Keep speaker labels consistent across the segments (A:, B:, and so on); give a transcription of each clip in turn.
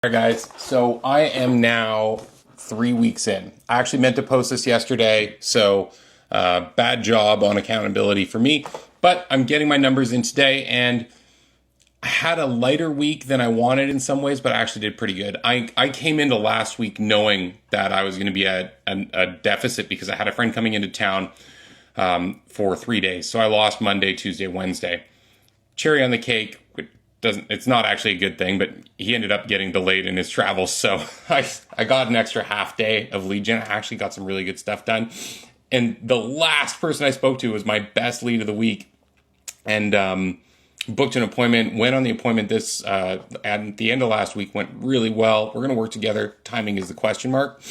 A: All right, guys, so I am now 3 weeks in. I actually meant to post this yesterday, so bad job on accountability for me, but I'm getting my numbers in today, and I had a lighter week than I wanted in some ways, but I actually did pretty good. I came into last week knowing that I was going to be at a deficit because I had a friend coming into town for 3 days. So I lost Monday, Tuesday, Wednesday. Cherry on the cake, it's not actually a good thing, but he ended up getting delayed in his travels. So I got an extra half day of lead gen. I actually got some really good stuff done. And the last person I spoke to was my best lead of the week. And booked an appointment, went on the appointment at the end of last week, went really well. We're going to work together. Timing is the question mark.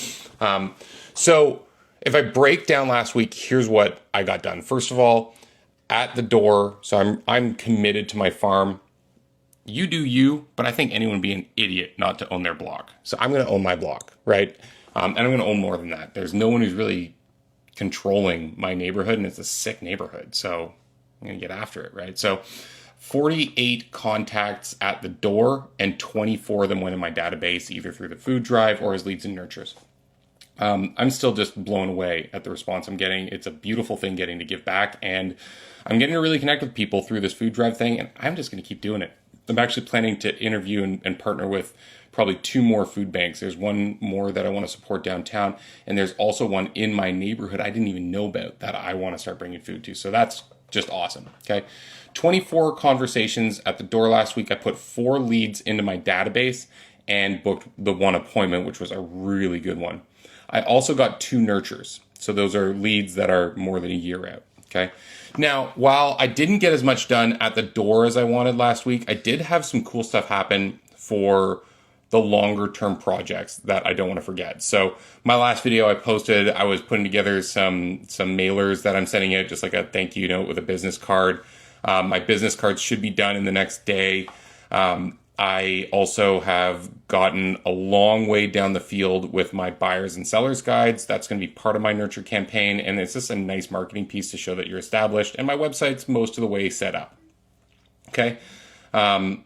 A: So if I break down last week, here's what I got done. First of all, at the door, so I'm committed to my farm. You do you, but I think anyone would be an idiot not to own their block. So I'm going to own my block, right? And I'm going to own more than that. There's no one who's really controlling my neighborhood, and it's a sick neighborhood. So I'm going to get after it, right? So 48 contacts at the door, and 24 of them went in my database, either through the food drive or as leads and nurtures. I'm still just blown away at the response I'm getting. It's a beautiful thing getting to give back, and I'm getting to really connect with people through this food drive thing, and I'm just going to keep doing it. I'm actually planning to interview and partner with probably 2 more food banks. There's one more that I want to support downtown, and there's also one in my neighborhood I didn't even know about that I want to start bringing food to. So that's just awesome. Okay. 24 conversations at the door last week. I put 4 leads into my database and booked the 1 appointment, which was a really good one. I also got 2 nurtures. So those are leads that are more than a year out. Okay. Now, while I didn't get as much done at the door as I wanted last week, I did have some cool stuff happen for the longer term projects that I don't want to forget. So my last video I posted, I was putting together some mailers that I'm sending out, just like a thank you note with a business card. My business cards should be done in the next day. I also have gotten a long way down the field with my buyers and sellers guides. That's going to be part of my nurture campaign. And it's just a nice marketing piece to show that you're established. And my website's most of the way set up. Okay. I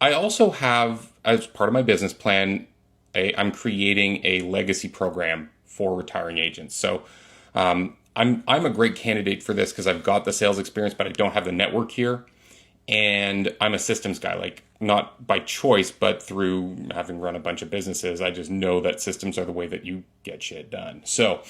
A: also have, as part of my business plan, I'm creating a legacy program for retiring agents. So I'm a great candidate for this because I've got the sales experience, but I don't have the network here. And I'm a systems guy, like not by choice, but through having run a bunch of businesses. I just know that systems are the way that you get shit done. So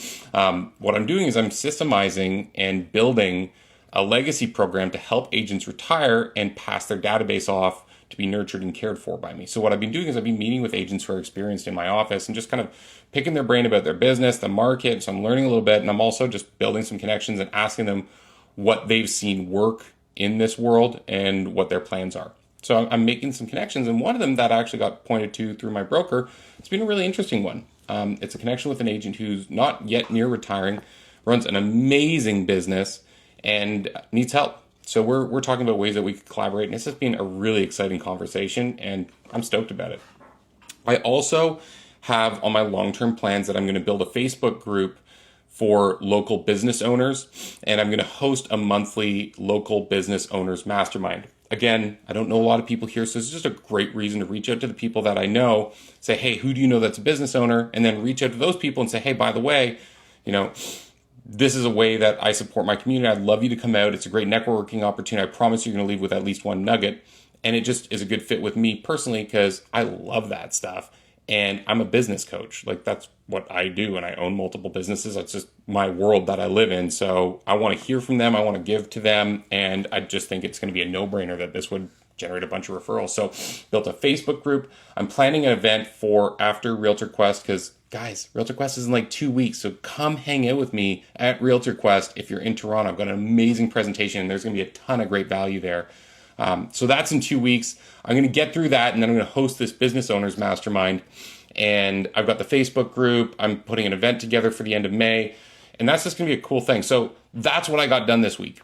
A: what I'm doing is I'm systemizing and building a legacy program to help agents retire and pass their database off to be nurtured and cared for by me. So what I've been doing is I've been meeting with agents who are experienced in my office and just kind of picking their brain about their business, the market. So I'm learning a little bit, and I'm also just building some connections and asking them what they've seen work in this world and what their plans are. So I'm making some connections, and one of them that I actually got pointed to through my broker, it's been a really interesting one. It's a connection with an agent who's not yet near retiring, runs an amazing business, and needs help. So we're talking about ways that we could collaborate, and it's just been a really exciting conversation, and I'm stoked about it. I also have on my long-term plans that I'm going to build a Facebook group for local business owners, and I'm going to host a monthly local business owners mastermind. Again, I don't know a lot of people here, so it's just a great reason to reach out to the people that I know, say, hey, who do you know that's a business owner? And then reach out to those people and say, hey, by the way, this is a way that I support my community. I'd love you to come out. It's a great networking opportunity. I promise you're going to leave with at least one nugget. And it just is a good fit with me personally because I love that stuff. And I'm a business coach. Like, that's what I do. And I own multiple businesses. That's just my world that I live in. So I want to hear from them. I want to give to them. And I just think it's going to be a no-brainer that this would generate a bunch of referrals. So built a Facebook group. I'm planning an event for after Realtor Quest because, guys, Realtor Quest is in like 2 weeks. So come hang out with me at Realtor Quest if you're in Toronto. I've got an amazing presentation, and there's going to be a ton of great value there. So that's in 2 weeks. I'm going to get through that, and then I'm going to host this business owners mastermind. And I've got the Facebook group. I'm putting an event together for the end of May, and that's just going to be a cool thing. So that's what I got done this week.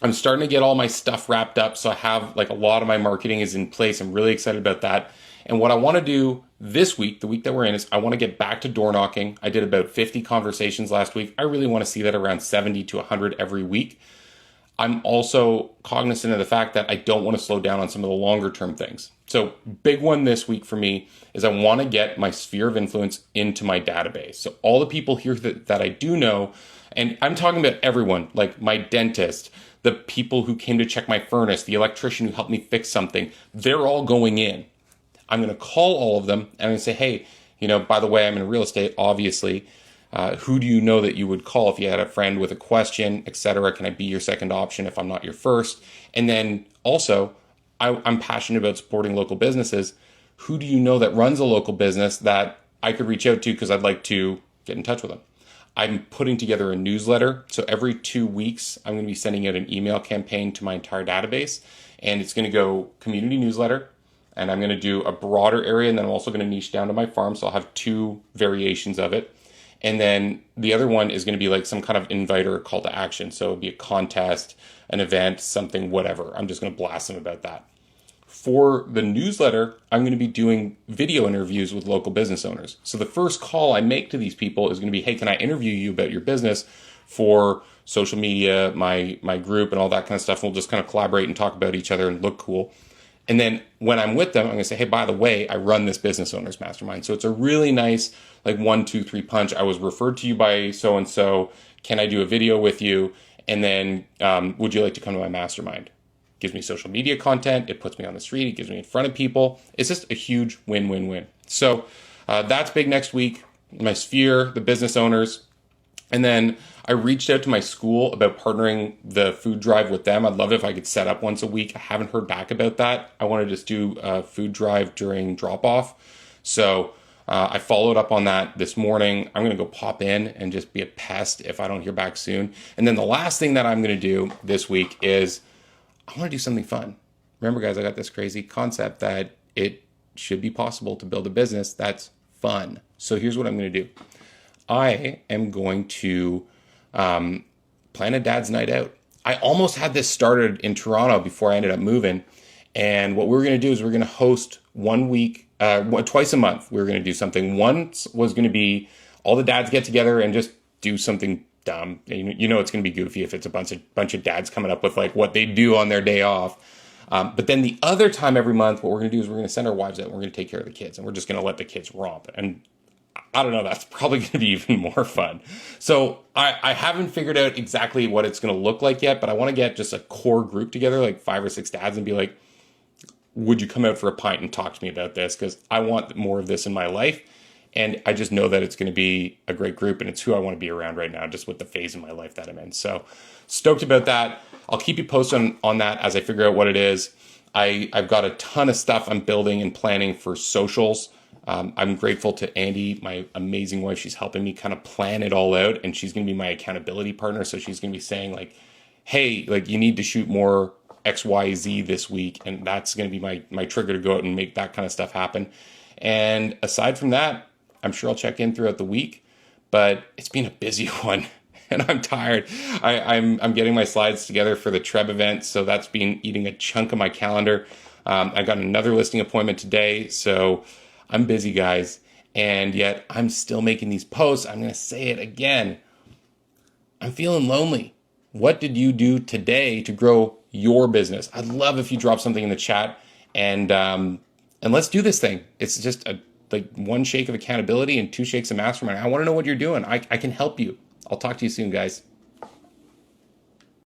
A: I'm starting to get all my stuff wrapped up. So I have like a lot of my marketing is in place. I'm really excited about that. And what I want to do this week, the week that we're in, is I want to get back to door knocking. I did about 50 conversations last week. I really want to see that around 70 to 100 every week. I'm also cognizant of the fact that I don't want to slow down on some of the longer term things. So big one this week for me is I want to get my sphere of influence into my database. So all the people here that I do know, and I'm talking about everyone, like my dentist, the people who came to check my furnace, the electrician who helped me fix something, they're all going in. I'm going to call all of them and I'm going to say, hey, by the way, I'm in real estate, obviously. Who do you know that you would call if you had a friend with a question, etc.? Can I be your second option if I'm not your first? And then also, I'm passionate about supporting local businesses. Who do you know that runs a local business that I could reach out to because I'd like to get in touch with them? I'm putting together a newsletter. So every 2 weeks, I'm going to be sending out an email campaign to my entire database. And it's going to go community newsletter. And I'm going to do a broader area. And then I'm also going to niche down to my farm. So I'll have 2 variations of it. And then the other one is going to be like some kind of invite or call to action. So it'd be a contest, an event, something, whatever. I'm just going to blast them about that. For the newsletter, I'm going to be doing video interviews with local business owners. So the first call I make to these people is going to be, hey, can I interview you about your business for social media, my group, and all that kind of stuff. And we'll just kind of collaborate and talk about each other and look cool. And then when I'm with them, I'm going to say, hey, by the way, I run this business owners mastermind. So it's a really nice, like 1, 2, 3 punch. I was referred to you by so-and-so. Can I do a video with you? And then would you like to come to my mastermind? Gives me social media content. It puts me on the street. It gives me in front of people. It's just a huge win-win-win. So that's big next week. My sphere, the business owners. And then I reached out to my school about partnering the food drive with them. I'd love it if I could set up once a week. I haven't heard back about that. I want to just do a food drive during drop-off. So I followed up on that this morning. I'm going to go pop in and just be a pest if I don't hear back soon. And then the last thing that I'm going to do this week is I want to do something fun. Remember, guys, I got this crazy concept that it should be possible to build a business that's fun. So here's what I'm going to do. I am going to plan a dad's night out. I almost had this started in Toronto before I ended up moving. And what we were going to do is we're going to host 1 week, twice a month. We were going to do something. Once was going to be all the dads get together and just do something dumb. You know it's going to be goofy if it's a bunch of dads coming up with like what they do on their day off. But then the other time every month, what we're going to do is we're going to send our wives out and we're going to take care of the kids. And we're just going to let the kids romp. And I don't know, that's probably going to be even more fun. So I haven't figured out exactly what it's going to look like yet, but I want to get just a core group together, like 5 or 6 dads, and be like, would you come out for a pint and talk to me about this? Because I want more of this in my life. And I just know that it's going to be a great group, and it's who I want to be around right now, just with the phase in my life that I'm in. So stoked about that. I'll keep you posted on that as I figure out what it is. I've got a ton of stuff I'm building and planning for socials. I'm grateful to Andy, my amazing wife. She's helping me kind of plan it all out, and she's going to be my accountability partner. So she's going to be saying like, hey, like you need to shoot more XYZ this week. And that's going to be my trigger to go out and make that kind of stuff happen. And aside from that, I'm sure I'll check in throughout the week, but it's been a busy one and I'm tired. I'm getting my slides together for the Treb event. So that's been eating a chunk of my calendar. I got another listing appointment today. So I'm busy, guys, and yet I'm still making these posts. I'm going to say it again. I'm feeling lonely. What did you do today to grow your business? I'd love if you drop something in the chat, and let's do this thing. It's just like 1 shake of accountability and 2 shakes of mastermind. I want to know what you're doing. I can help you. I'll talk to you soon, guys.